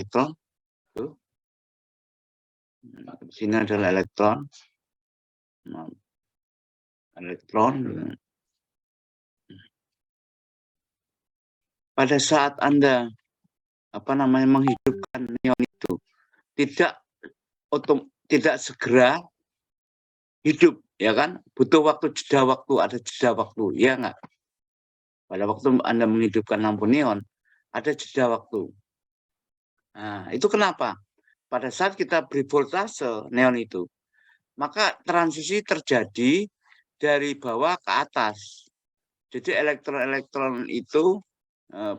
elektron. Tuh. Di sini adalah elektron. Elektron. Pada saat Anda menghidupkan neon itu, tidak segera hidup, ya kan? Butuh waktu, jeda waktu, ada jeda waktu, ya enggak? Pada waktu Anda menghidupkan lampu neon, ada jeda waktu. Nah, itu kenapa? Pada saat kita beri voltase neon itu, maka transisi terjadi dari bawah ke atas. Jadi elektron-elektron itu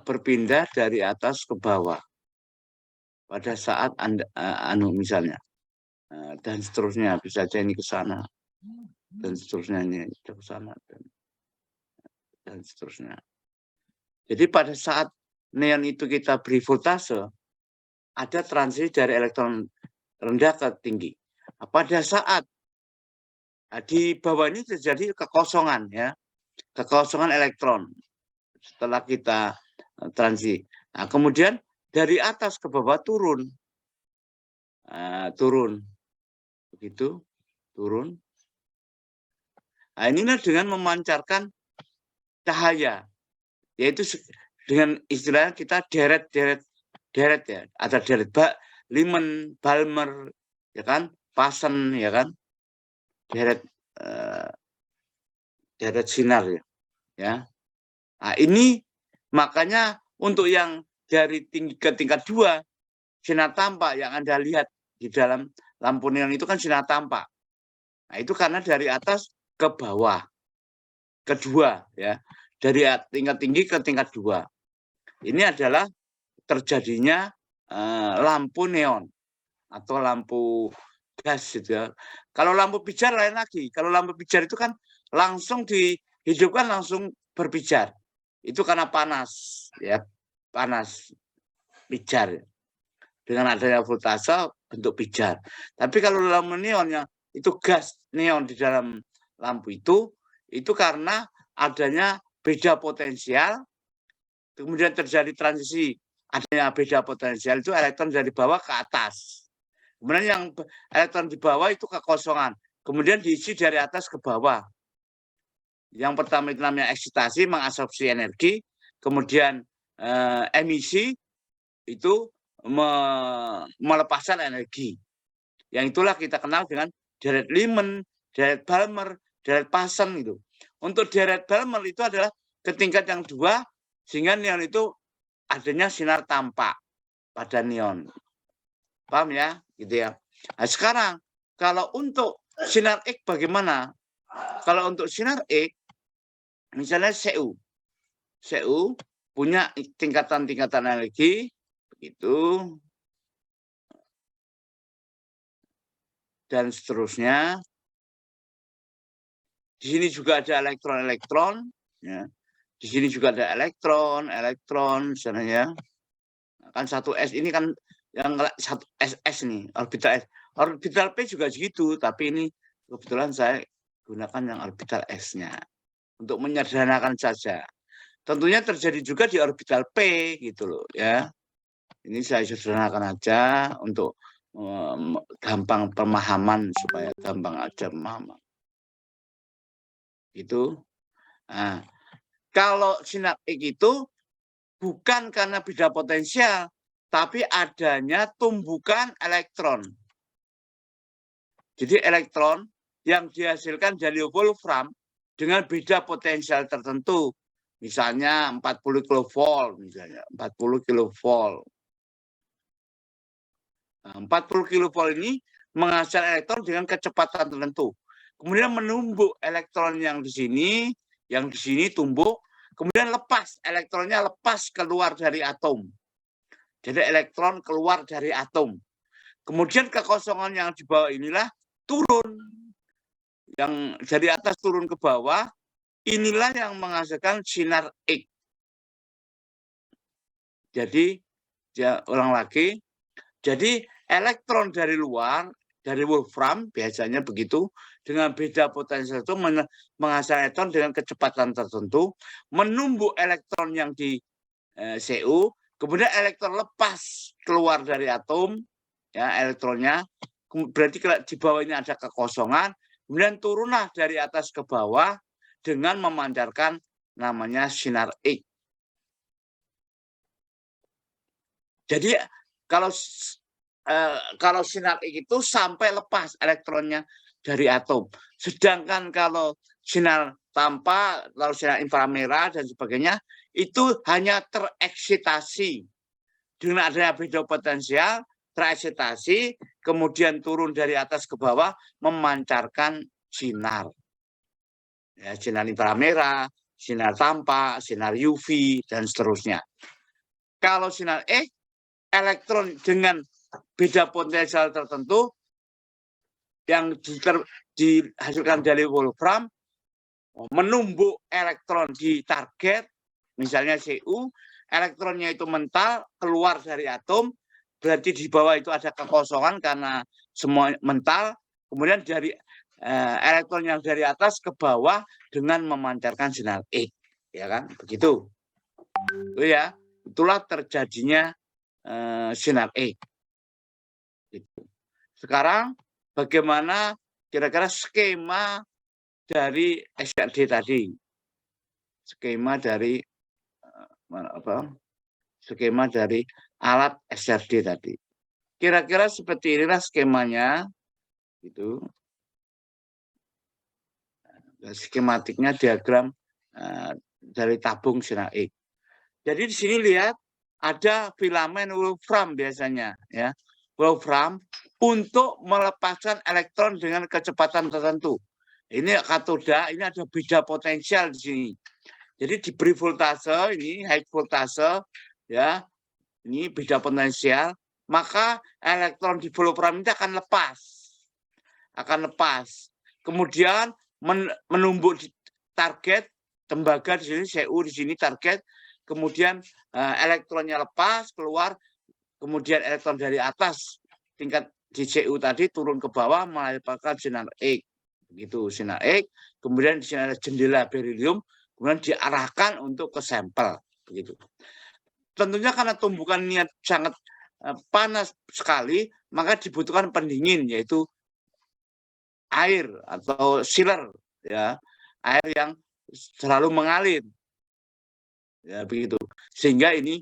berpindah dari atas ke bawah. Pada saat Anda misalnya, dan seterusnya, bisa saja ini ke sana, dan seterusnya ini ke sana, dan seterusnya. Jadi pada saat neon itu kita beri voltase, ada transisi dari elektron rendah ke tinggi. Pada saat di bawah ini terjadi kekosongan, ya, kekosongan elektron setelah kita transisi. Nah, kemudian dari atas ke bawah turun, begitu, turun. Nah, inilah dengan memancarkan cahaya, yaitu dengan istilahnya kita deret ya, ada deret Lyman, Balmer, ya kan, Paschen, ya kan, deret sinar, ya. Nah, ini makanya untuk yang dari tinggi ke tingkat 2, sinar tampak yang Anda lihat di dalam lampu neon itu kan sinar tampak. Nah, itu karena dari atas ke bawah, kedua, ya, dari tingkat tinggi ke tingkat 2. Ini adalah terjadinya lampu neon atau lampu gas, gitu ya. Kalau lampu pijar lain lagi. Kalau lampu pijar itu kan langsung dihidupkan, langsung berpijar. Itu karena panas, ya, panas pijar. Dengan adanya voltase bentuk pijar. Tapi kalau lampu neonnya itu gas neon di dalam lampu itu karena adanya beda potensial, kemudian terjadi transisi, adanya beda potensial, itu elektron dari bawah ke atas. Kemudian yang elektron di bawah itu kekosongan, kemudian diisi dari atas ke bawah. Yang pertama itu namanya eksitasi, mengabsorpsi energi, kemudian emisi itu melepaskan energi. Yang itulah kita kenal dengan deret Lyman, deret Balmer, deret Paschen itu. Untuk deret Balmer itu adalah ke tingkat yang 2, sehingga neon itu adanya sinar tampak pada neon. Paham ya? Gitu ya. Nah, sekarang kalau untuk sinar X bagaimana? Kalau untuk sinar X, misalnya CU punya tingkatan-tingkatan energi, begitu, dan seterusnya. Di sini juga ada elektron-elektron, ya. Di sini juga ada elektron, misalnya, ya. Kan 1s ini kan yang 1ss nih, orbital S. Orbital P juga segitu, tapi ini kebetulan saya gunakan yang orbital S-nya untuk menyederhanakan saja. Tentunya terjadi juga di orbital P, gitu loh, ya. Ini saya sederhanakan aja untuk gampang pemahaman, supaya gampang aja pemahaman. Itu. Nah, kalau sinar X itu bukan karena beda potensial, tapi adanya tumbukan elektron. Jadi elektron yang dihasilkan dari wolfram dengan beda potensial tertentu, misalnya 40 kilovolt, misalnya 40 kilovolt. Nah, 40 kilovolt ini menghasilkan elektron dengan kecepatan tertentu. Kemudian menumbuk elektron yang di sini tumbuh, kemudian lepas, elektronnya lepas keluar dari atom. Jadi elektron keluar dari atom. Kemudian kekosongan yang di bawah inilah turun. Yang dari atas turun ke bawah, inilah yang menghasilkan sinar X. Jadi, ya, ulang lagi. Jadi elektron dari luar, dari wolfram, biasanya begitu, dengan beda potensial itu menghasilkan elektron dengan kecepatan tertentu, menumbuk elektron yang di CU, kemudian elektron lepas keluar dari atom, ya elektronnya, berarti di bawah ini ada kekosongan, kemudian turunlah dari atas ke bawah dengan memancarkan namanya sinar X. Jadi kalau sinar X itu sampai lepas elektronnya dari atom. Sedangkan kalau sinar tanpa, lalu sinar inframerah dan sebagainya, itu hanya tereksitasi. Dengan adanya beda potensial, tereksitasi, kemudian turun dari atas ke bawah, memancarkan sinar. Ya, sinar inframerah, sinar tanpa, sinar UV, dan seterusnya. Kalau sinar X, elektron dengan beda potensial tertentu yang dihasilkan dari Wolfram menumbuk elektron di target, misalnya Cu, elektronnya itu mental keluar dari atom, berarti di bawah itu ada kekosongan karena semua mental, kemudian dari elektron yang dari atas ke bawah dengan memancarkan sinar X, ya kan, begitu. Itu ya, itulah terjadinya sinar X. Sekarang bagaimana kira-kira skema dari SRD tadi? Skema dari skema dari alat SRD tadi. Kira-kira seperti inilah skemanya, gitu. Skematiknya diagram dari tabung sinar X. Jadi di sini lihat ada filamen Wolfram biasanya, ya. Wolfram untuk melepaskan elektron dengan kecepatan tertentu. Ini katoda, ini ada beda potensial di sini. Jadi diberi voltase, ini high voltase, ya, ini beda potensial, maka elektron di Wolfram ini akan lepas. Kemudian menumbuk di target tembaga di sini, Cu di sini target, kemudian elektronnya lepas keluar, kemudian elektron dari atas tingkat di Cu tadi turun ke bawah melepaskan sinar X, begitu sinar X. Kemudian di sini ada jendela berilium, kemudian diarahkan untuk ke sampel, begitu. Tentunya karena tumbukannya sangat panas sekali, maka dibutuhkan pendingin, yaitu air atau sealer, ya, air yang selalu mengalir, ya begitu. Sehingga ini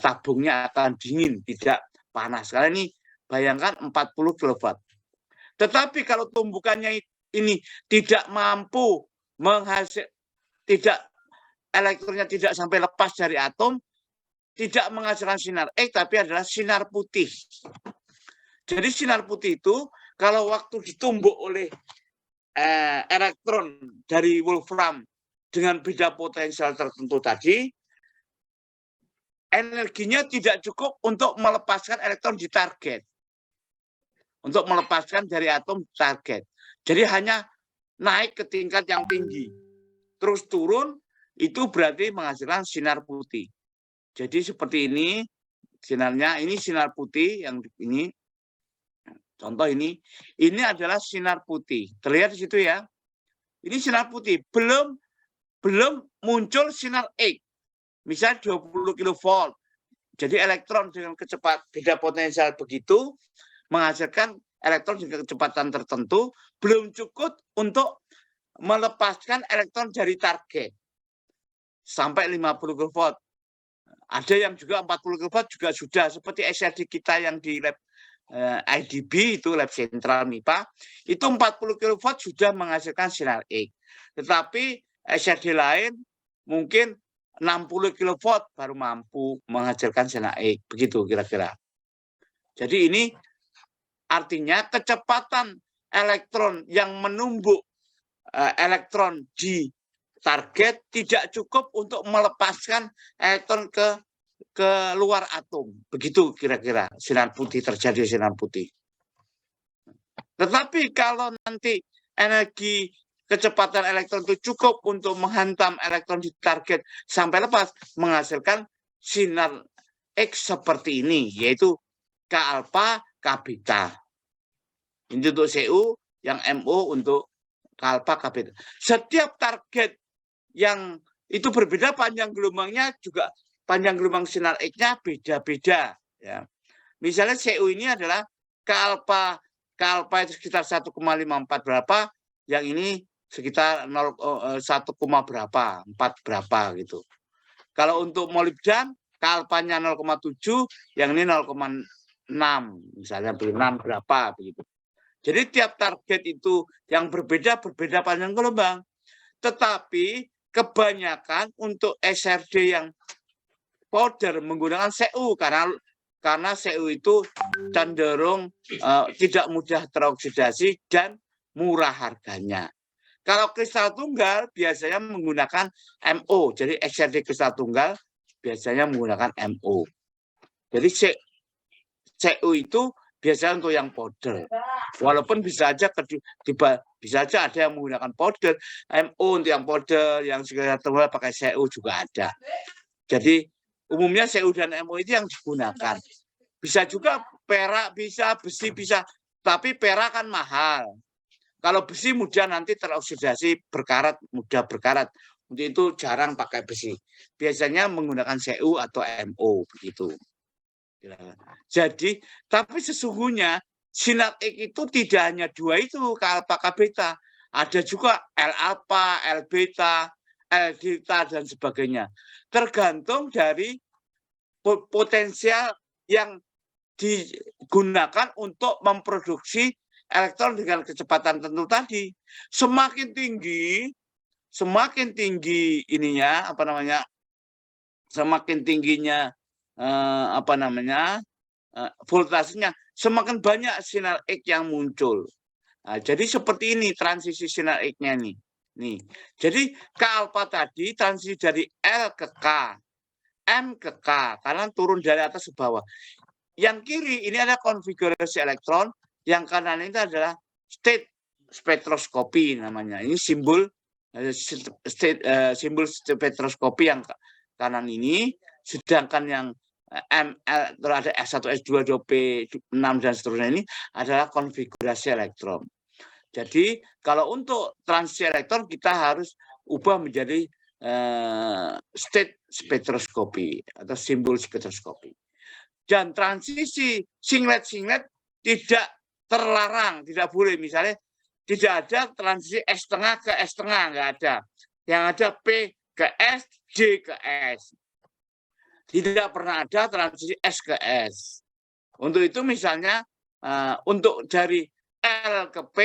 tabungnya akan dingin, tidak panas. Karena ini bayangkan 40 kW. Tetapi kalau tumbukannya ini tidak mampu elektronnya tidak sampai lepas dari atom, tidak menghasilkan sinar X, tapi adalah sinar putih. Jadi sinar putih itu kalau waktu ditumbuk oleh elektron dari Wolfram dengan beda potensial tertentu tadi, energinya tidak cukup untuk melepaskan elektron di target. Untuk melepaskan dari atom target. Jadi hanya naik ke tingkat yang tinggi. Terus turun, itu berarti menghasilkan sinar putih. Jadi seperti ini sinarnya, ini sinar putih yang ini. Contoh ini adalah sinar putih. Terlihat di situ ya. Ini sinar putih, belum muncul sinar X. Misal 20 kV. Jadi elektron dengan kecepatan beda potensial begitu menghasilkan elektron dengan kecepatan tertentu belum cukup untuk melepaskan elektron dari target sampai 50 kV. Ada yang juga 40 kV juga sudah, seperti SRD kita yang di lab IDB itu lab sentral MIPA, itu 40 kV sudah menghasilkan sinar X. Tetapi SRD lain mungkin 60 kV baru mampu menghasilkan sinar X, begitu kira-kira. Jadi ini artinya kecepatan elektron yang menumbuk elektron di target tidak cukup untuk melepaskan elektron ke luar atom. Begitu kira-kira sinar putih, terjadi sinar putih. Tetapi kalau nanti energi kecepatan elektron itu cukup untuk menghantam elektron di target sampai lepas, menghasilkan sinar X seperti ini, yaitu K alpha, K beta. Ini untuk Cu, yang MO untuk K alpha, K beta. Setiap target yang itu berbeda panjang gelombangnya juga panjang gelombang sinar X-nya beda-beda. Ya. Misalnya CU ini adalah K alpha itu sekitar 1,54 berapa, yang ini sekitar 1, berapa, 4 berapa gitu. Kalau untuk molibdan, K alpanya 0,7, yang ini 0,6, misalnya 6 berapa begitu. Jadi tiap target itu yang berbeda panjang gelombang. Tetapi kebanyakan untuk SRD yang powder menggunakan CU karena CU itu cenderung tidak mudah teroksidasi dan murah harganya. Kalau kristal tunggal biasanya menggunakan MO. Jadi SRD kristal tunggal biasanya menggunakan MO. Jadi CU itu biasanya untuk yang powder. Walaupun bisa aja ada yang menggunakan powder, MO untuk yang powder, yang segala tunggal pakai CU juga ada. Jadi umumnya CU dan MO itu yang digunakan. Bisa juga perak bisa, besi bisa, tapi perak kan mahal. Kalau besi mudah nanti teroksidasi, mudah berkarat. Untuk itu jarang pakai besi. Biasanya menggunakan CU atau MO begitu. Jadi, tapi sesungguhnya sinar X itu tidak hanya dua itu, K alpha, K beta. Ada juga L alpha, L beta, L delta, dan sebagainya. Tergantung dari potensial yang digunakan untuk memproduksi elektron dengan kecepatan tertentu tadi. Semakin tinggi ininya, semakin tingginya voltasenya, semakin banyak sinar X yang muncul. Nah, jadi seperti ini transisi sinar X-nya nih. Jadi K alpha tadi transisi dari L ke K, M ke K, karena turun dari atas ke bawah. Yang kiri ini ada konfigurasi elektron, yang kanan ini adalah state spektroskopi namanya. Ini simbol spektroskopi yang kanan ini, sedangkan yang ML ada S1, S2, 2P, 6 dan seterusnya ini adalah konfigurasi elektron. Jadi kalau untuk transisi elektron kita harus ubah menjadi state spektroskopi atau simbol spektroskopi. Dan transisi singlet tidak terlarang, tidak boleh. Misalnya tidak ada transisi S setengah ke S setengah, nggak ada. Yang ada P ke S, D ke S. Tidak pernah ada transisi S ke S. Untuk itu misalnya untuk dari L ke P,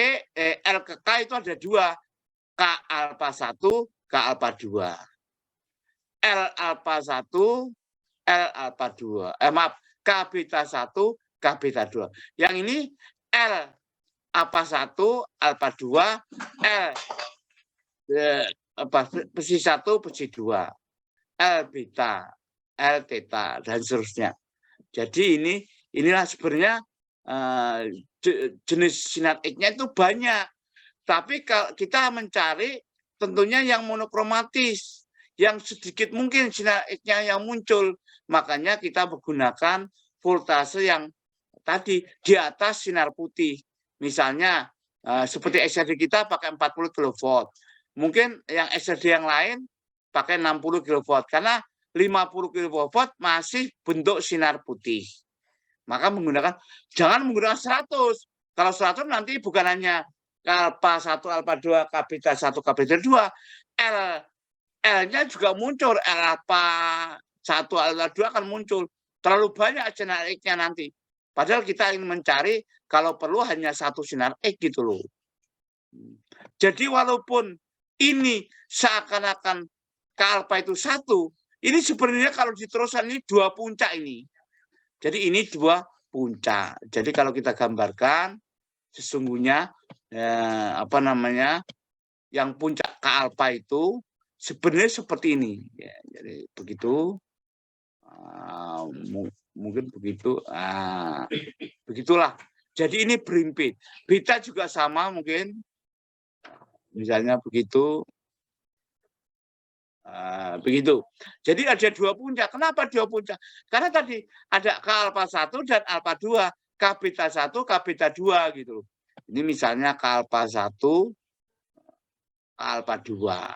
L ke K itu ada dua, K alpha 1, K alpha 2. L alpha 1, L alpha 2. K beta 1, K beta 2. Yang ini L alpha 1, alpha 2, L besi 1, besi 2. L beta, L theta, dan seterusnya. Jadi inilah sebenarnya jenis sinar X-nya itu banyak. Tapi kalau kita mencari tentunya yang monokromatis, yang sedikit mungkin sinar X-nya yang muncul. Makanya kita menggunakan voltase yang tadi di atas sinar putih. Misalnya seperti SRD kita pakai 40 kV. Mungkin yang SRD yang lain pakai 60 kV. Karena 50 kV masih bentuk sinar putih. Maka jangan menggunakan 100. Kalau 100 nanti bukan hanya alpha 1, alpha 2, K beta 1, K beta 2. L-nya juga muncul. L alpha 1, alpha 2 akan muncul. Terlalu banyak sinar X-nya nanti. Padahal kita ingin mencari kalau perlu hanya satu sinar X gitu loh. Jadi walaupun ini seakan-akan K alpha itu 1, ini sebenarnya kalau diteruskan ini 2 puncak ini. Jadi ini 2 puncak. Jadi kalau kita gambarkan sesungguhnya yang puncak K alpha itu sebenarnya seperti ini. Ya, jadi begitu. Mungkin begitu. Begitulah. Jadi ini berimpit. Beta juga sama mungkin. Misalnya begitu. Begitu. Jadi ada 2 puncak. Kenapa 2 puncak? Karena tadi ada K alpha 1 dan alpha 2. K beta 1, K beta 2 gitu. Ini misalnya K alpha 1, K alpha 2.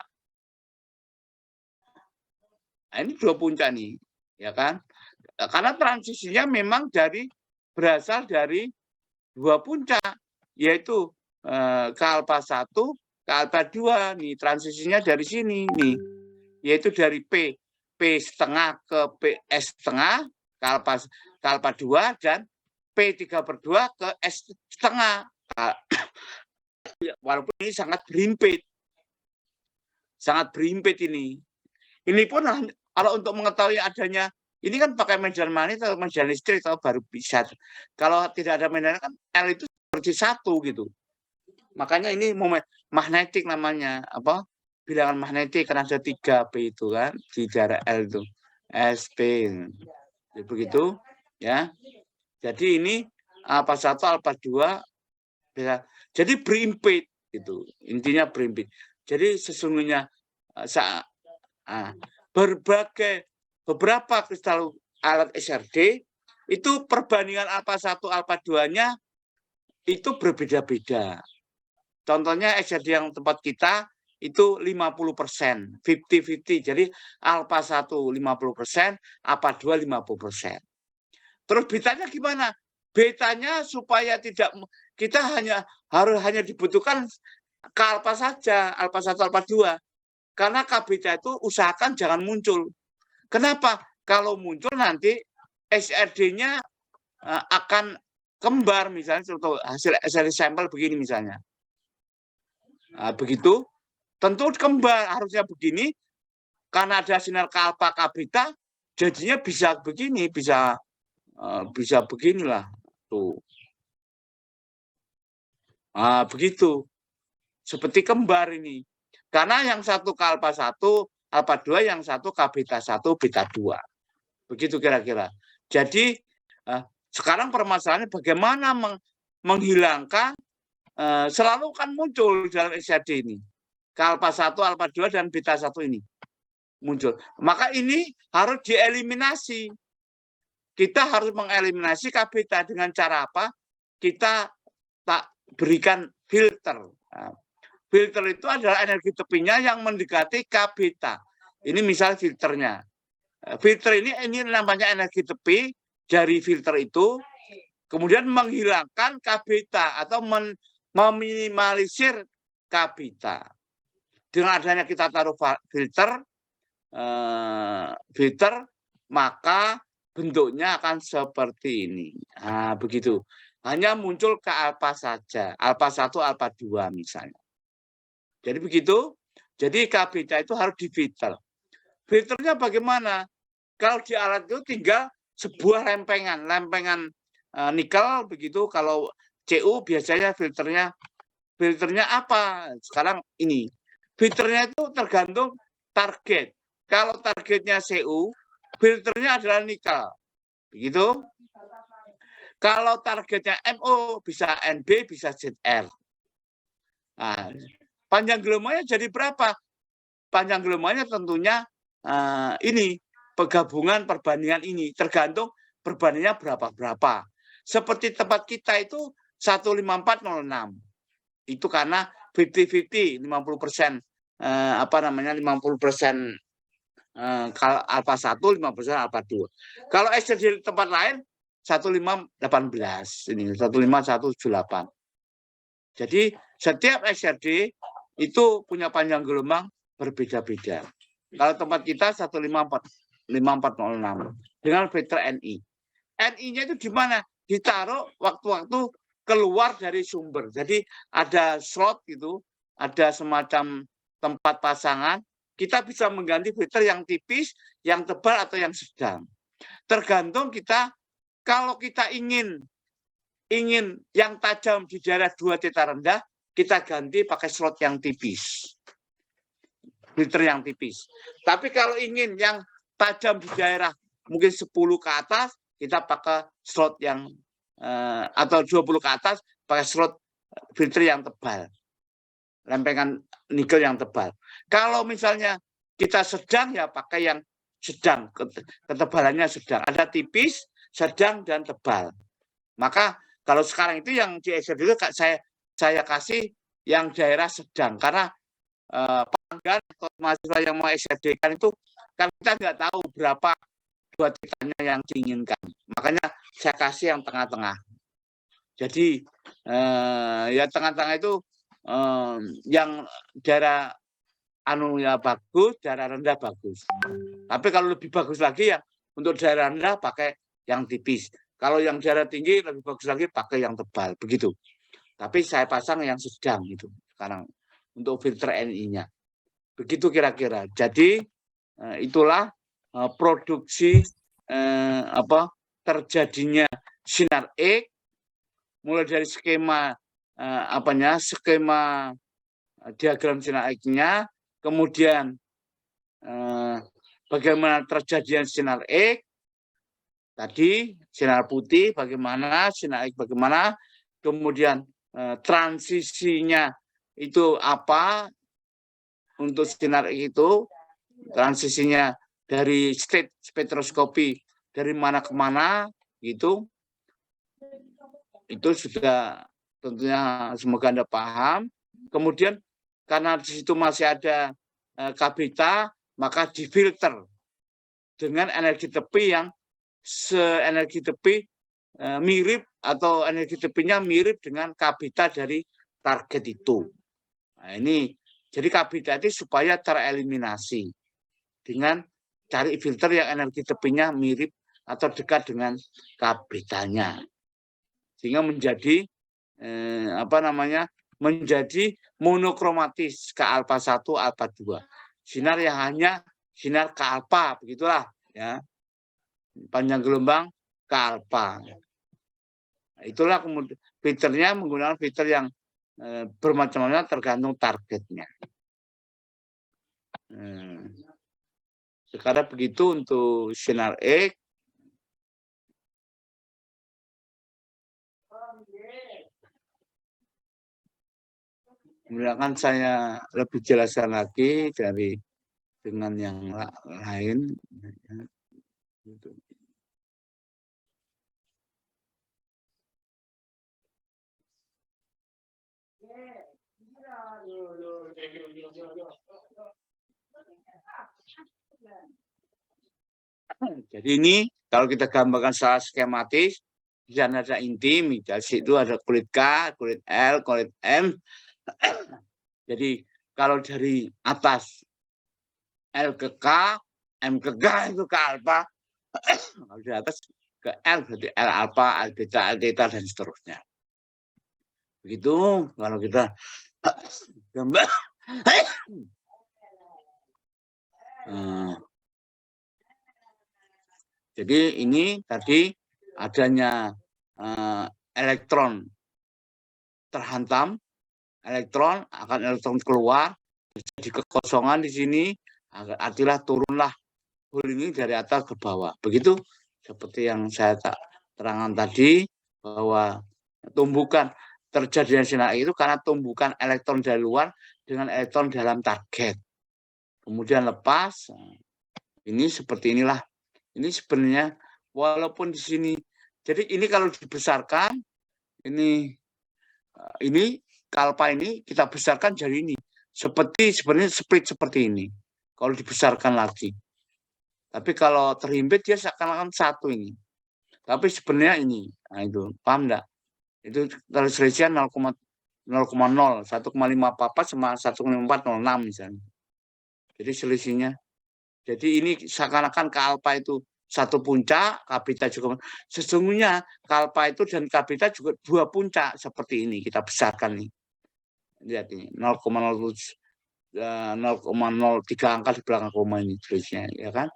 Nah, ini 2 puncak nih. ya kan? Karena transisinya memang berasal dari dua puncak, yaitu ke alfa 1 ke alfa 2 nih, transisinya dari sini nih, yaitu dari P setengah ke PS setengah ke alfa 2 dan P3/2 ke S setengah. Walaupun ini sangat berimpit ini. Ini pun kalau untuk mengetahui adanya, ini kan pakai medan magnet atau medan listrik atau baru bisa. Kalau tidak ada medan kan L itu seperti 1 gitu. Makanya ini magnetik namanya, apa? Bilangan magnetik karena ada 3 P itu kan di daerah L itu. SP. Begitu ya. Jadi ini alfa 1 alfa 2 bisa. Jadi berimpit gitu. Intinya berimpit. Jadi sesungguhnya beberapa kristal alat SRD itu perbandingan alfa 1 alfa 2-nya itu berbeda-beda. Contohnya SRD yang tempat kita itu 50%, 50-50. Jadi alfa 1 50%, alfa 2 50%. Terus betanya gimana? Betanya supaya tidak, kita hanya dibutuhkan ke alfa saja, alfa 1 alfa 2. Karena K beta itu usahakan jangan muncul. Kenapa? Kalau muncul nanti SRD-nya akan kembar, misalnya contoh hasil SRD sampel begini misalnya. Nah, begitu, tentu kembar, harusnya begini, karena ada sinar K alfa K beta, jadinya bisa begini, bisa beginilah tuh. Nah, begitu. Seperti kembar ini. Karena yang satu K alfa 1, alfa 2, yang satu K beta 1, beta 2. Begitu kira-kira. Jadi sekarang permasalahannya bagaimana menghilangkan, selalu kan muncul dalam SRD ini. K alfa 1, alfa 2, dan beta 1 ini muncul. Maka ini harus dieliminasi. Kita harus mengeliminasi K beta dengan cara apa? Kita tak berikan filter. Nah, filter itu adalah energi tepinya yang mendekati K beta. Ini misal filternya. Filter ini namanya energi tepi dari filter itu, kemudian menghilangkan K beta atau meminimalisir K beta. Dengan adanya kita taruh filter, maka bentuknya akan seperti ini. Nah, begitu. Hanya muncul ke alfa saja, alfa 1, alfa 2 misalnya. Jadi begitu. Jadi K beta itu harus difilter. Filternya bagaimana? Kalau di alat itu tinggal sebuah lempengan nikel begitu. Kalau CU biasanya filternya apa? Sekarang ini. Filternya itu tergantung target. Kalau targetnya CU, filternya adalah nikel. Begitu. Kalau targetnya MO bisa NB, bisa ZR. Nah, panjang gelombangnya jadi berapa? Panjang gelombangnya tentunya ini penggabungan perbandingan ini tergantung perbandingannya berapa. Seperti tempat kita itu 15406. Itu karena 50-50, 50% 50% alfa 1, 50% alfa 2. Kalau SRD di tempat lain 1518 ini 15178. Jadi setiap SRD itu punya panjang gelombang berbeda-beda. Kalau tempat kita 15406 dengan filter NI. NI-nya itu di mana? Ditaruh waktu-waktu keluar dari sumber. Jadi ada slot gitu, ada semacam tempat pasangan. Kita bisa mengganti filter yang tipis, yang tebal, atau yang sedang. Tergantung kita, kalau kita ingin yang tajam di daerah 2 theta rendah, kita ganti pakai slot yang tipis. Filter yang tipis. Tapi kalau ingin yang tajam di daerah mungkin 10 ke atas, kita pakai slot yang atau 20 ke atas, pakai slot filter yang tebal. Lempengan nikel yang tebal. Kalau misalnya kita sedang, ya pakai yang sedang, ketebalannya sedang. Ada tipis, sedang, dan tebal. Maka kalau sekarang itu yang di SRD itu saya kasih yang daerah sedang, karena pelanggan atau mahasiswa yang mau SRD kan itu kan kita nggak tahu berapa dua titanya yang diinginkan. Makanya saya kasih yang tengah-tengah. Jadi ya tengah-tengah itu yang daerah ya bagus, daerah rendah bagus. Tapi kalau lebih bagus lagi ya untuk daerah rendah pakai yang tipis. Kalau yang daerah tinggi lebih bagus lagi pakai yang tebal, begitu. Tapi saya pasang yang sedang itu sekarang untuk filter NI-nya. Begitu kira-kira. Jadi itulah produksi terjadinya sinar X mulai dari skema skema diagram sinar X-nya, kemudian bagaimana terjadinya sinar X tadi, sinar putih bagaimana, sinar X bagaimana, kemudian transisinya itu apa untuk sinar X itu, transisinya dari state spektroskopi dari mana ke mana gitu. Itu sudah tentunya semoga Anda paham. Kemudian karena di situ masih ada K-beta, maka difilter dengan energi tepi yang seenergi tepi mirip atau energi tepinya mirip dengan K-beta dari target itu. Nah, ini jadi K-beta itu supaya tereliminasi dengan cari filter yang energi tepinya mirip atau dekat dengan K-betanya. Sehingga menjadi menjadi monokromatis ke alfa 1, alfa 2. Sinar yang hanya sinar ke alfa, begitulah ya. Panjang gelombang ke alfa. Nah, itulah kemudian filternya menggunakan filter yang bermacam-macam tergantung targetnya. Sekarang begitu untuk sinar X. Kemudian saya lebih jelaskan lagi dengan yang lain. Jadi ini kalau kita gambarkan secara skematis, di sana ada inti, di situ ada kulit K, kulit L, kulit M. Jadi kalau dari atas L ke K, M ke K itu ke alfa. Kalau dari atas ke L berarti L alfa, L beta, L theta dan seterusnya. Begitu kalau kita gambar. Jadi ini tadi adanya elektron terhantam, elektron keluar, jadi kekosongan di sini, artilah turunlah hole ini dari atas ke bawah. Begitu seperti yang saya terangkan tadi, bahwa tumbukan terjadinya sinar itu karena tumbukan elektron dari luar dengan elektron dalam target. Kemudian lepas, ini seperti inilah. Ini sebenarnya walaupun di sini, jadi ini kalau dibesarkan, ini kalpa ini kita besarkan jadi ini. Sebenarnya split seperti ini. Kalau dibesarkan lagi. Tapi kalau terhimpit dia seakan-akan satu ini. Tapi sebenarnya ini. Nah itu, paham enggak? Itu selisihan 0,0, 1,54 sama 1,406 misalnya. Jadi selisihnya. Jadi ini seakan-akan kalpa itu satu puncak, K-beta juga. Sesungguhnya kalpa itu dan K-beta juga dua puncak seperti ini. Kita besarkan nih. Lihat ini 0,03 angka di belakang koma ini tulisnya, ya kan?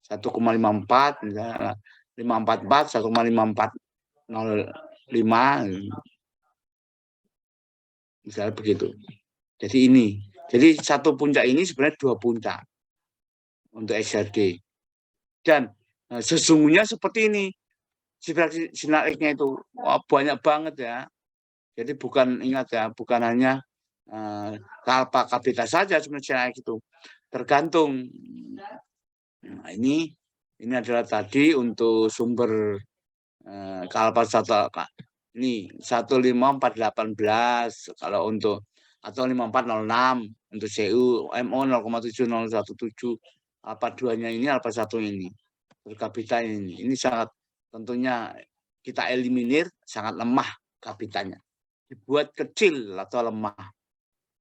1,54 misalnya 544 1,5405 misalnya begitu. Jadi ini. Jadi satu puncak ini sebenarnya dua puncak untuk XRD. Dan sesungguhnya seperti ini. Sinar X-nya itu banyak banget ya. Jadi bukan, ingat ya, bukan hanya kalpa K-beta saja sebenarnya sinar X itu. Tergantung. Nah, ini adalah tadi untuk sumber kalpa ini 15418 kalau untuk, atau 5406 untuk CU MO 0,7017 alfa 2-nya ini, alfa 1 ini. berkabita ini sangat tentunya kita eliminir, sangat lemah kabitanya. Dibuat kecil atau lemah.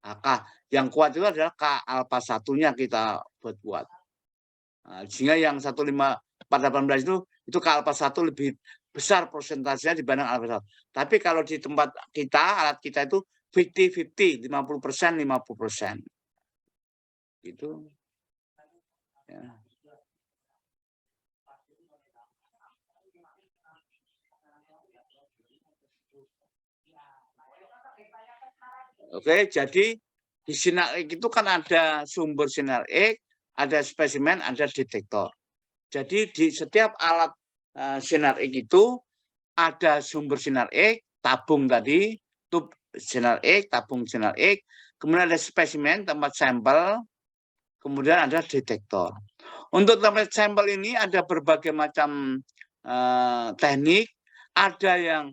Nah, yang kuat itu adalah K alfa satunya kita buat. Nah, sehingga yang 15418 itu K alfa 1 lebih besar persentasenya dibanding alfa 1. Tapi kalau di tempat kita, alat kita itu 50-50, 50%, 50%. Gitu. Ya. Oke, jadi di sinar X itu kan ada sumber sinar X, ada spesimen, ada detektor. Jadi di setiap alat sinar X itu ada sumber sinar X, tabung tadi, tube sinar X, tabung sinar X, kemudian ada spesimen, tempat sampel, kemudian ada detektor. Untuk tempat sampel ini ada berbagai macam teknik, ada yang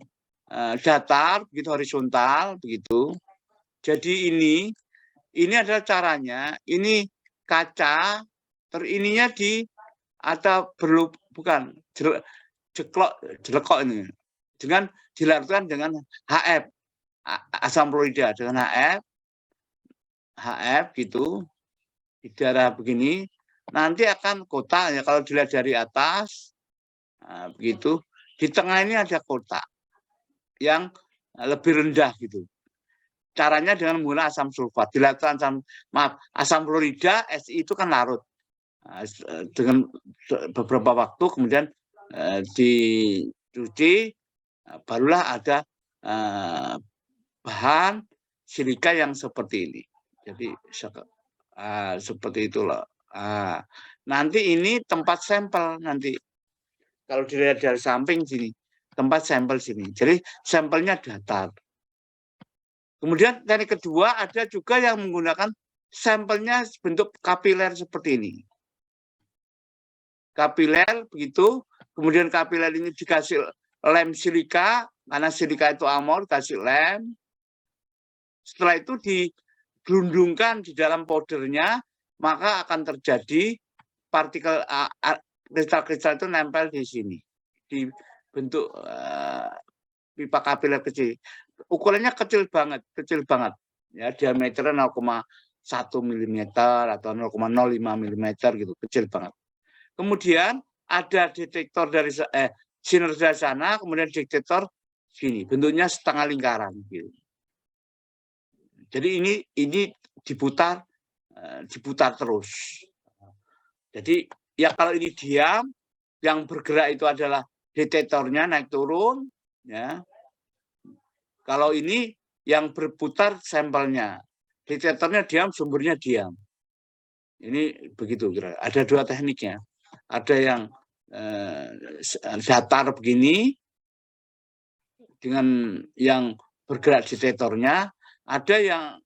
datar, begitu horizontal, begitu. Jadi ini adalah caranya. Ini kaca, ininya di atau bukan jelekok ini dengan dilakukan dengan HF asam fluorida dengan HF gitu di daerah begini nanti akan kotak ya kalau dilihat dari atas begitu di tengah ini ada kotak yang lebih rendah gitu. Caranya dengan menggunakan asam sulfat. Dilakukan asam fluorida, Si itu kan larut. Dengan beberapa waktu kemudian dicuci, barulah ada bahan silika yang seperti ini. Jadi seperti itulah. Nanti ini tempat sampel nanti. Kalau dilihat dari samping sini, tempat sampel sini. Jadi sampelnya datar. Kemudian teknik kedua ada juga yang menggunakan sampelnya bentuk kapiler seperti ini. Kapiler begitu, kemudian kapiler ini dikasih lem silika, karena silika itu amor, dikasih lem. Setelah itu digelundungkan di dalam powdernya, maka akan terjadi partikel kristal-kristal itu nempel di sini, di bentuk pipa kapiler kecil. Ukurannya kecil banget ya, diameternya 0,1 mm atau 0,05 mm gitu, kecil banget. Kemudian ada detektor dari sinar dari sana, kemudian detektor sini, bentuknya setengah lingkaran gitu. Jadi ini diputar terus. Jadi ya kalau ini diam, yang bergerak itu adalah detektornya naik turun ya. Kalau ini yang berputar sampelnya, detektornya diam, sumbernya diam. Ini begitu kira. Ada dua tekniknya. Ada yang datar begini dengan yang bergerak detektornya, ada yang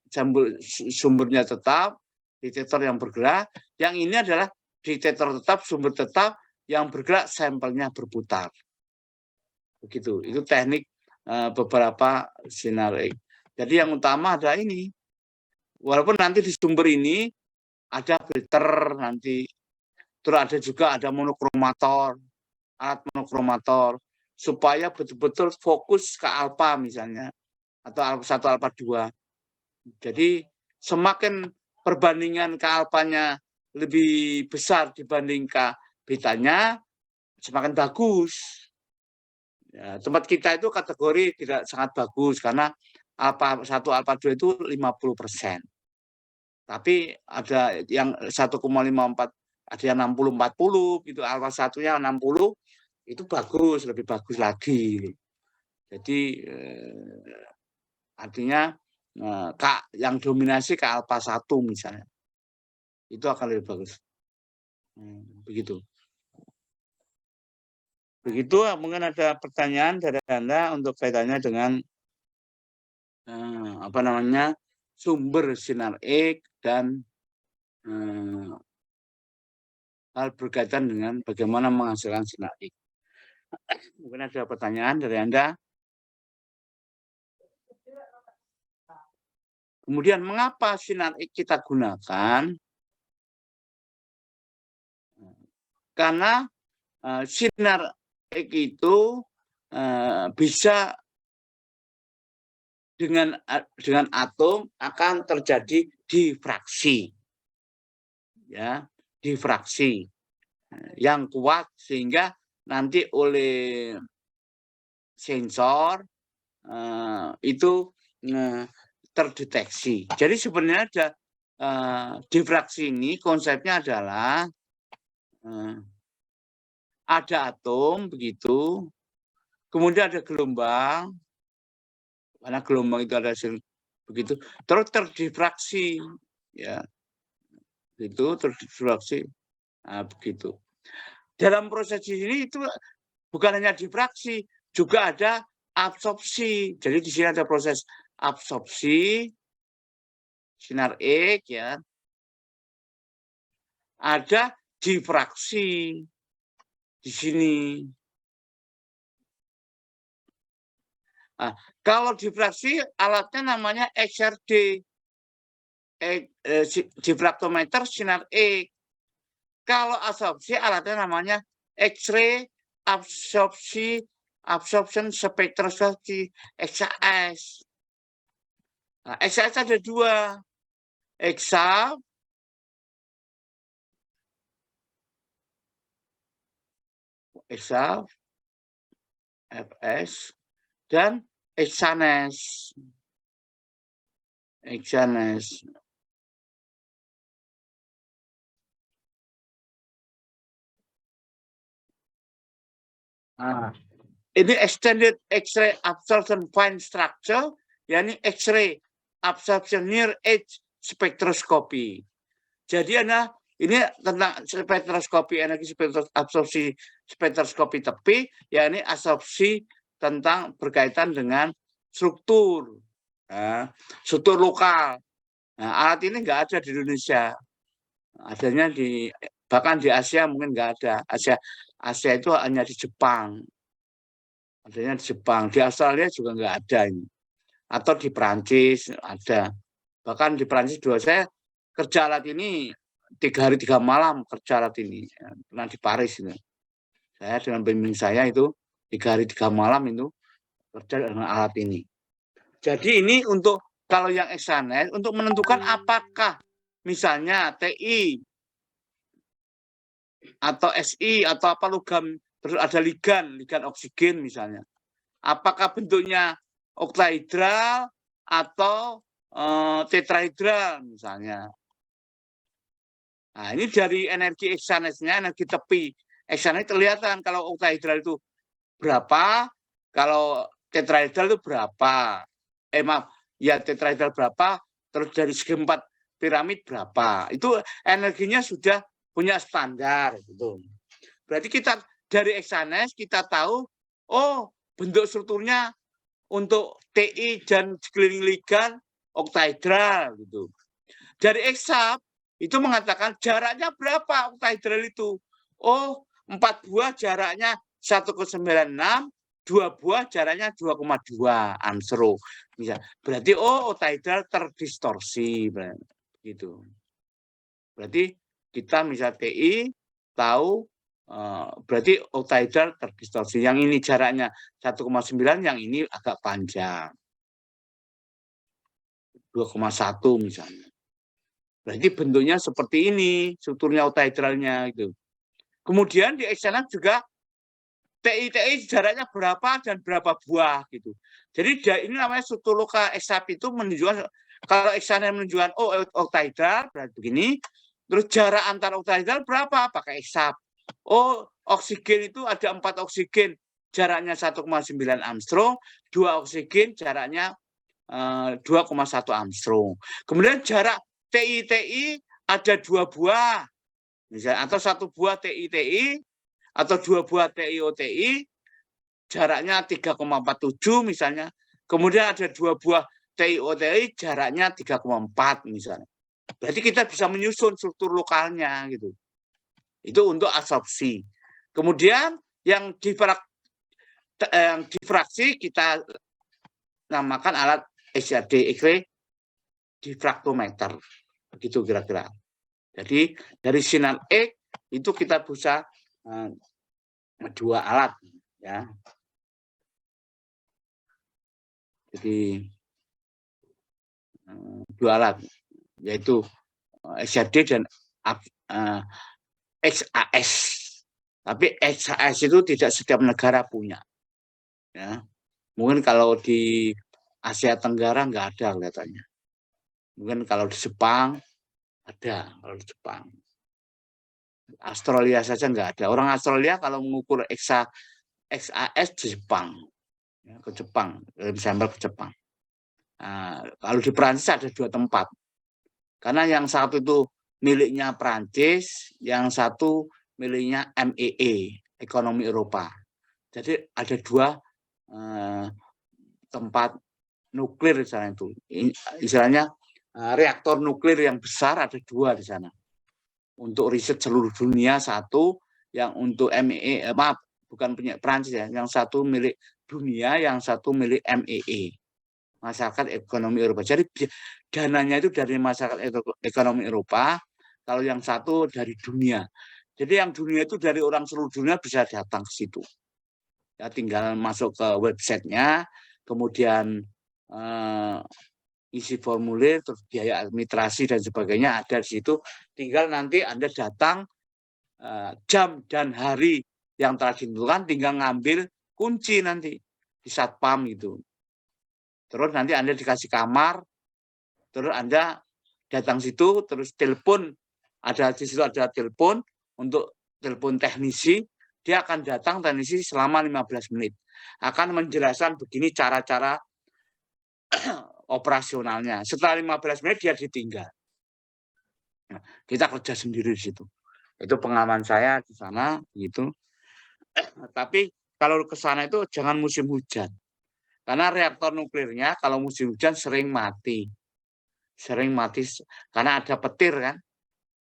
sumbernya tetap, detektor yang bergerak. Yang ini adalah detektor tetap, sumber tetap, yang bergerak sampelnya berputar. Begitu. Itu teknik beberapa sinar X. Jadi yang utama ada ini. Walaupun nanti di sumber ini ada filter nanti. Terus ada juga ada monokromator, alat monokromator supaya betul-betul fokus ke alfa misalnya atau alfa 1 alfa 2. Jadi semakin perbandingan ke alfanya lebih besar dibanding ke betanya semakin bagus. Ya, tempat kita itu kategori tidak sangat bagus karena alfa 1 alfa 2 itu 50%. Tapi ada yang 1,54, ada yang 60-40 gitu, alfa satunya 60 itu bagus, lebih bagus lagi. Jadi artinya yang dominasi ke alfa 1 misalnya. Itu akan lebih bagus. Begitu. Begitu, mungkin ada pertanyaan dari Anda untuk kaitannya dengan sumber sinar X dan hal berkaitan dengan bagaimana menghasilkan sinar X. Mungkin ada pertanyaan dari Anda. Kemudian mengapa sinar X kita gunakan? Karena sinar X itu bisa dengan atom akan terjadi difraksi, ya, difraksi yang kuat sehingga nanti oleh sensor itu terdeteksi. Jadi sebenarnya ada difraksi ini konsepnya adalah ada atom begitu, kemudian ada gelombang, karena gelombang itu ada begitu, terus terdifraksi, ya, itu terdifraksi, nah, begitu. Dalam proses ini itu bukan hanya difraksi, juga ada absorpsi. Jadi di sini ada proses absorpsi sinar X, ya, ada difraksi di sini. Nah, kalau difraksi alatnya namanya XRD, difraktometer sinar X. Kalau absorpsi alatnya namanya X-ray absorption spectroscopy, XAS. Nah, XAS ada dua, XAP FS dan Exanes. Nah, ini extended X-ray absorption fine structure, yakni X-ray absorption near edge spectroscopy. Jadi ini tentang spektroskopi, energi absorpsi spektroskopi tepi, yakni absorpsi tentang berkaitan dengan struktur, struktur lokal. Nah, alat ini nggak ada di Indonesia, adanya bahkan di Asia mungkin nggak ada. Asia itu hanya di Jepang, adanya di Jepang, di Australia juga nggak ada ini, atau di Perancis ada. Bahkan di Perancis dua saya kerja alat ini 3 hari 3 malam kerja alat ini, pernah di Paris ini. Saya dengan pembimbing saya itu 3 hari 3 malam itu kerja dengan alat ini. Jadi ini untuk kalau yang Exanes untuk menentukan apakah misalnya TI atau SI atau apa logam, terus ada ligan oksigen misalnya. Apakah bentuknya oktahedral atau tetrahedral misalnya. Nah, ini dari energi Exanesnya, energi tepi Exanes kelihatan kalau oktahedral itu berapa, kalau tetrahedral itu berapa. Maaf, ya tetrahedral berapa, terus dari segi 4 piramid berapa. Itu energinya sudah punya standar gitu. Berarti kita dari Exanes kita tahu, oh, bentuk strukturnya untuk TI dan sekeliling ligan oktahedral gitu. Dari Exap itu mengatakan jaraknya berapa oktahedral itu. Oh, 4 buah jaraknya 1,96, 2 buah jaraknya 2,2 Armstrong. Berarti oktahedral terdistorsi gitu. Berarti kita misal TI tahu berarti oktahedral terdistorsi. Yang ini jaraknya 1,9, yang ini agak panjang. 2,1 misalnya. Berarti bentuknya seperti ini, strukturnya oktahedralnya gitu. Kemudian di Exanes juga TI jaraknya berapa dan berapa buah gitu. Jadi ini namanya struktur lokal. Exap itu menunjukkan kalau Exanes menunjukkan oktahedral berarti begini. Terus jarak antar oktahedral berapa? Pakai Exap. Oksigen itu ada 4 oksigen jaraknya 1,9 Armstrong, 2 oksigen jaraknya 2,1 Armstrong. Kemudian jarak TI ada 2 buah, misalnya, atau 1 buah TI atau 2 buah TI jaraknya 3,47 misalnya. Kemudian ada 2 buah TI jaraknya 3,4 misalnya. Berarti kita bisa menyusun struktur lokalnya gitu. Itu untuk absorpsi. Kemudian yang difraksi kita namakan alat XRD, X-ray difraktometer, begitu kira-kira. Jadi dari sinar X itu kita bisa dua alat ya. Jadi dua alat yaitu XRD dan XAS. Tapi XAS itu tidak setiap negara punya. Ya. Mungkin kalau di Asia Tenggara nggak ada kelihatannya. Mungkin kalau di Jepang ada, kalau di Jepang. Australia saja nggak ada. Orang Australia kalau mengukur XAS di Jepang, ya, ke Jepang, sampel ke Jepang. Nah, kalau di Perancis ada dua tempat. Karena yang satu itu miliknya Perancis, yang satu miliknya MEE, Ekonomi Eropa. Jadi ada dua tempat nuklir di sana itu. Istilahnya reaktor nuklir yang besar ada dua di sana. Untuk riset seluruh dunia satu, yang untuk MEE, maaf, bukan punya Perancis ya, yang satu milik dunia, yang satu milik MEE, Masyarakat Ekonomi Eropa. Jadi dananya itu dari Masyarakat Ekonomi Eropa, kalau yang satu dari dunia. Jadi yang dunia itu dari orang seluruh dunia bisa datang ke situ. Ya, tinggal masuk ke websitenya, kemudian isi formulir, terus biaya administrasi dan sebagainya ada di situ. Tinggal nanti Anda datang jam dan hari yang telah ditentukan, tinggal ngambil kunci nanti di satpam gitu. Terus nanti Anda dikasih kamar, terus Anda datang situ, terus telepon, ada di situ ada telepon untuk telepon teknisi, dia akan datang teknisi selama 15 menit. Akan menjelaskan begini cara-cara operasionalnya. Setelah 15 menit dia ditinggal. Nah, kita kerja sendiri di situ. Itu pengalaman saya di sana gitu. Tapi kalau ke sana itu jangan musim hujan. Karena reaktor nuklirnya kalau musim hujan sering mati. Sering mati karena ada petir kan.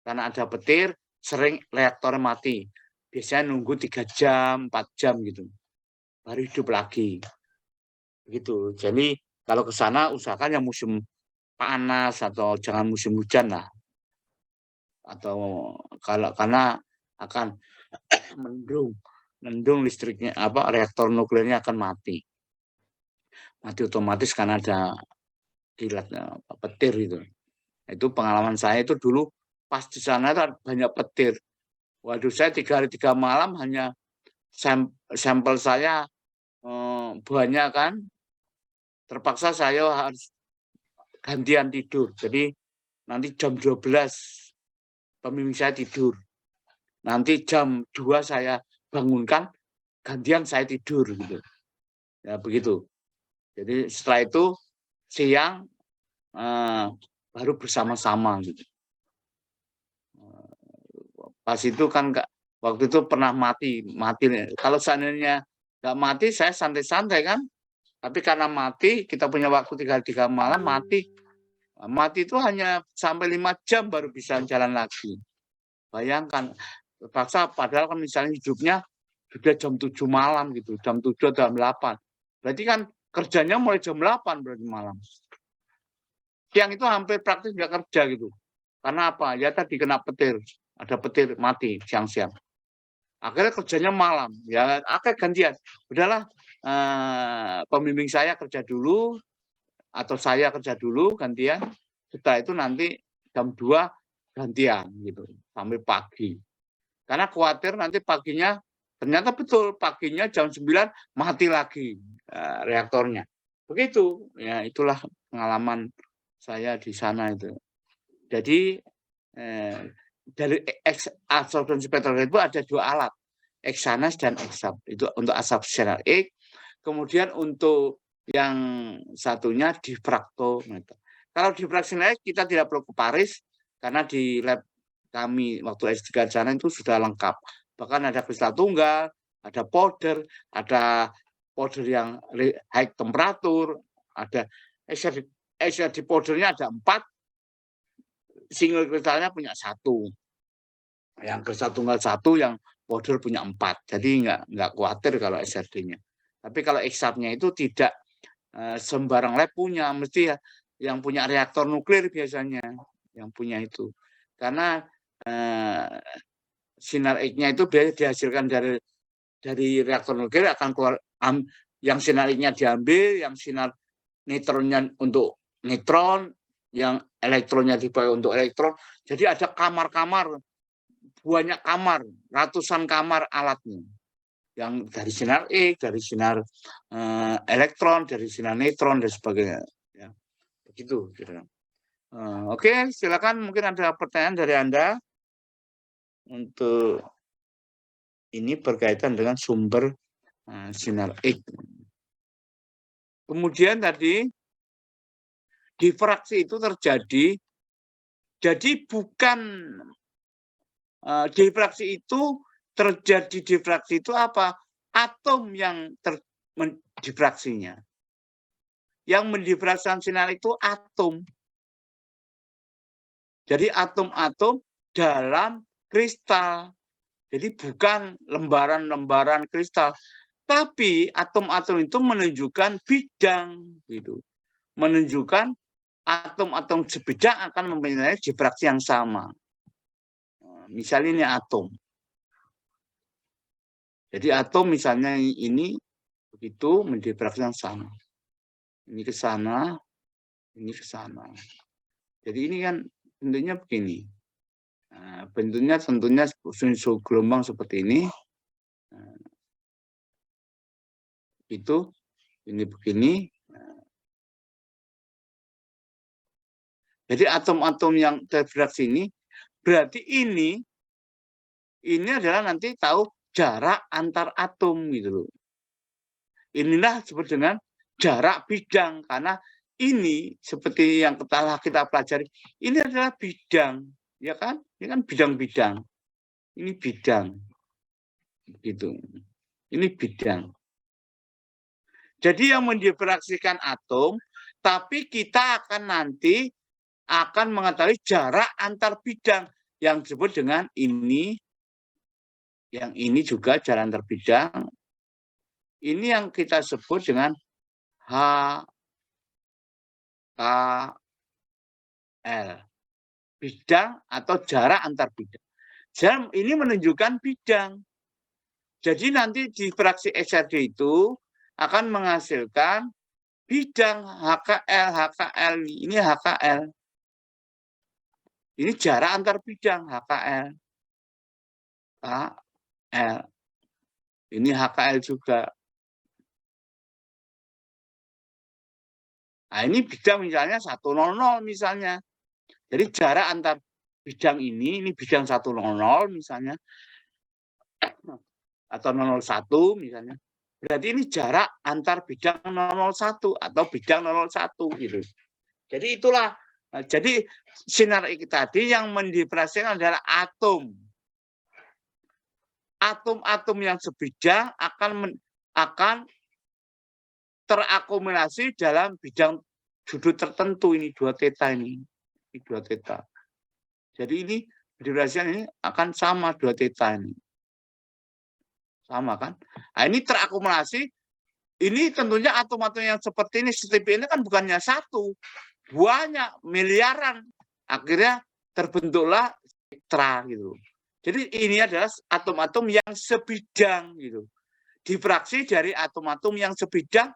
Karena ada petir sering reaktor mati. Biasanya nunggu 3 jam, 4 jam gitu. Baru hidup lagi. Gitu. Jadi kalau ke sana usahakan yang musim panas atau jangan musim hujan lah. Atau kalau karena akan mendung listriknya reaktor nuklirnya akan mati otomatis karena ada kilat petir itu pengalaman saya itu dulu pas di sana itu banyak petir. Waduh, saya 3 hari 3 malam hanya sampel saya banyak kan, terpaksa saya harus gantian tidur. Jadi nanti jam 12 pembimbing saya tidur, nanti jam 2 saya bangunkan, gantian saya tidur gitu. Ya begitu. Jadi setelah itu siang baru bersama-sama gitu. Pas itu kan waktu itu pernah mati. Kalau seandainya nggak mati, saya santai-santai kan. Tapi karena mati, kita punya waktu 3 malam mati. Mati itu hanya sampai 5 jam baru bisa jalan lagi. Bayangkan, terpaksa padahal kan misalnya hidupnya sudah jam 7 malam gitu, jam 7 atau jam 8. Berarti kan kerjanya mulai jam 8 berarti malam. Siang itu hampir praktis nggak kerja gitu. Karena apa? Ya tadi kena petir. Ada petir mati siang-siang. Akhirnya kerjanya malam. Ya akhirnya gantian. Udahlah, pembimbing saya kerja dulu, atau saya kerja dulu gantian. Setelah itu nanti jam 2 gantian gitu. Sampai pagi. Karena khawatir nanti paginya, ternyata betul paginya jam 9 mati lagi reaktornya. Begitu. Ya itulah pengalaman saya di sana itu. Jadi dari absorpsi petrokimia itu ada 2 alat, Exanas dan Exap. Itu untuk asap X. Kemudian untuk yang satunya difraktometer. Kalau difraktometer kita tidak perlu ke Paris karena di lab kami waktu S3 sana itu sudah lengkap. Bahkan ada kristal tunggal, ada powder yang high temperatur, ada di powdernya ada 4, single kristalnya punya 1. Yang kristal tunggal 1, yang powder punya 4. Jadi nggak khawatir kalau SRD-nya. Tapi kalau Exapnya itu tidak sembarang lab punya, mesti ya yang punya reaktor nuklir biasanya yang punya itu. Karena sinar X-nya itu biasanya dihasilkan dari reaktor nuklir akan keluar yang sinar I-nya diambil, yang sinar neutronnya untuk neutron, yang elektronnya dipakai untuk elektron. Jadi ada kamar-kamar, banyak kamar, ratusan kamar alatnya. Yang dari sinar X, dari sinar elektron, dari sinar neutron dan sebagainya. Ya, begitu. Oke, silakan mungkin ada pertanyaan dari Anda untuk ini berkaitan dengan sumber sinar X. Kemudian tadi difraksi itu terjadi, jadi bukan difraksi itu terjadi, difraksi itu apa? Atom yang difraksinya. Yang mendifraksikan sinar itu atom. Jadi atom-atom dalam kristal. Jadi bukan lembaran-lembaran kristal. Tapi atom-atom itu menunjukkan bidang, gitu. Menunjukkan atom-atom sebidang akan mempunyai difraksi yang sama. Misalnya ini atom. Jadi atom misalnya ini begitu mendifraksi yang sama. Ini ke sana, ini ke sana. Jadi ini kan bentuknya begini. Nah, bentuknya tentunya gelombang seperti ini. Nah, itu ini begini. Jadi atom-atom yang terfraksi ini berarti ini adalah nanti tahu jarak antar atom gitu loh. Inilah disebut dengan jarak bidang karena ini seperti yang telah kita pelajari, ini adalah bidang, ya kan? Ini kan bidang-bidang. Ini bidang. Gitu. Ini bidang. Jadi yang mendifraksikan atom, tapi kita akan nanti akan mengetahui jarak antar bidang yang disebut dengan ini, yang ini juga jarak antar bidang. Ini yang kita sebut dengan HKL, bidang atau jarak antar bidang. Jadi ini menunjukkan bidang. Jadi nanti di fraksi XRD itu akan menghasilkan bidang HKL. Ini HKL. Ini jarak antar bidang HKL. HKL. Ini HKL juga. Nah, ini bidang misalnya 100 misalnya. Jadi jarak antar bidang ini bidang 100 misalnya. Atau 01 misalnya. Berarti ini jarak antar bidang 001 atau bidang 01 gitu. Jadi itulah. Jadi sinar X tadi yang mendifraksikan adalah atom. Atom-atom yang sebidang akan terakumulasi dalam bidang sudut tertentu, ini 2 theta ini 2 theta. Jadi ini difraksikan ini akan sama 2 theta ini. Sama kan? Nah, ini terakumulasi. Ini tentunya atom-atom yang seperti ini, seperti ini kan bukannya satu, banyak, miliaran. Akhirnya terbentuklah spektra gitu. Jadi ini adalah atom-atom yang sebidang gitu. Difraksi dari atom-atom yang sebidang,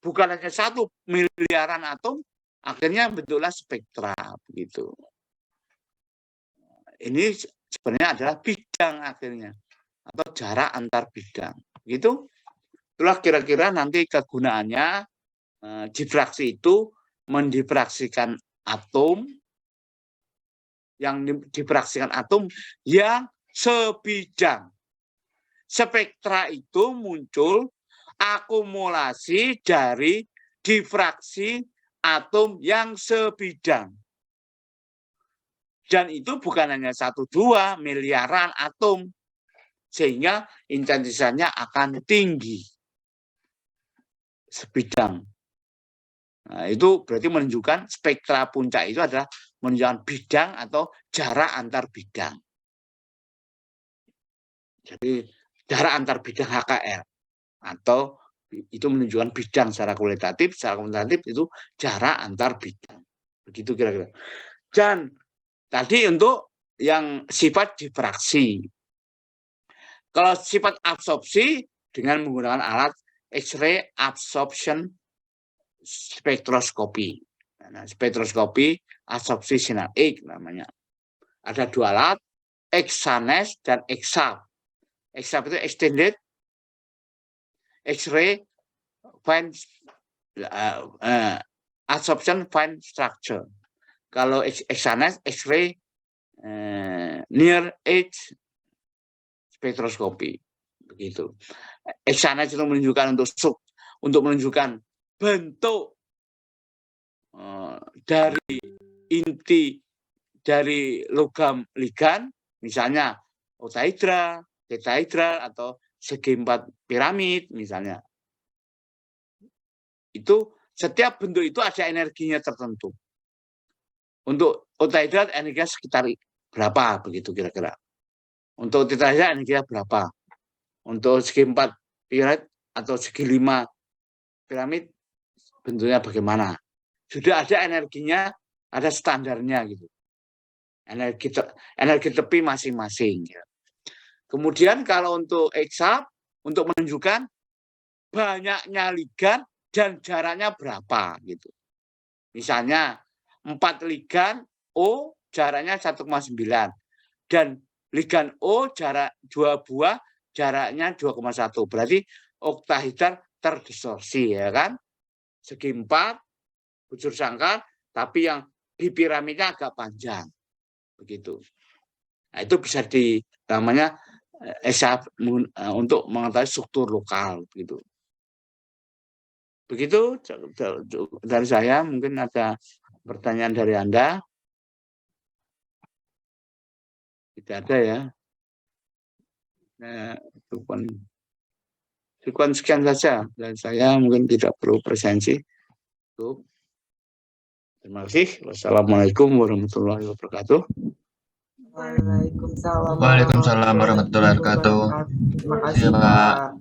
bukan hanya satu, miliaran atom, akhirnya bentuklah spektra begitu. Ini sebenarnya adalah bidang akhirnya, atau jarak antar bidang. Gitu. Itulah kira-kira nanti kegunaannya. Difraksi itu mendifraksikan atom, yang difraksikan atom yang sebidang. Spektra itu muncul akumulasi dari difraksi atom yang sebidang. Dan itu bukan hanya 1-2 miliaran atom, sehingga intensitasnya akan tinggi. Sebidang. Nah, itu berarti menunjukkan spektra puncak itu adalah menunjukkan bidang atau jarak antar bidang. Jadi jarak antar bidang HKL, atau itu menunjukkan bidang secara kualitatif, secara kuantitatif itu jarak antar bidang. Begitu kira-kira. Dan tadi untuk yang sifat difraksi. Kalau sifat absorpsi dengan menggunakan alat X-ray absorption spektroskopi. Nah, spektroskopi absorpsi sinar X namanya. Ada dua alat, X-SANES dan X-SAP. X-SAP itu extended X-ray fine absorption fine structure. Kalau X-SANES, X-ray near edge spektroskopi, begitu. X-SANES itu menunjukkan untuk menunjukkan bentuk dari inti dari logam ligan, misalnya oktaedra, tetraedra, atau segi 4 piramid misalnya. Itu setiap bentuk itu ada energinya tertentu. Untuk oktaedra energinya sekitar berapa, begitu kira-kira. Untuk tetraedra energinya berapa. Untuk segi 4 piramid atau segi 5 piramid bentuknya bagaimana. Sudah ada energinya, ada standarnya gitu. Energi tepi masing-masing. Ya. Kemudian kalau untuk X-SAP, untuk menunjukkan banyaknya ligan dan jaraknya berapa gitu. Misalnya 4 ligan O jaraknya 1,9 dan ligan O jarak 2 buah jaraknya 2,1. Berarti oktahedral terdistorsi ya kan? Segi 4 bujur sangkar tapi yang di piramidnya agak panjang. Begitu. Nah, itu bisa namanya untuk mengetahui struktur lokal gitu. Begitu dari saya, mungkin ada pertanyaan dari Anda. Tidak ada ya. Nah, cukup sekian saja dan saya mungkin tidak perlu presensi. Terima kasih. Wassalamualaikum warahmatullahi wabarakatuh. Waalaikumsalam warahmatullahi wabarakatuh. Terima kasih, Pak.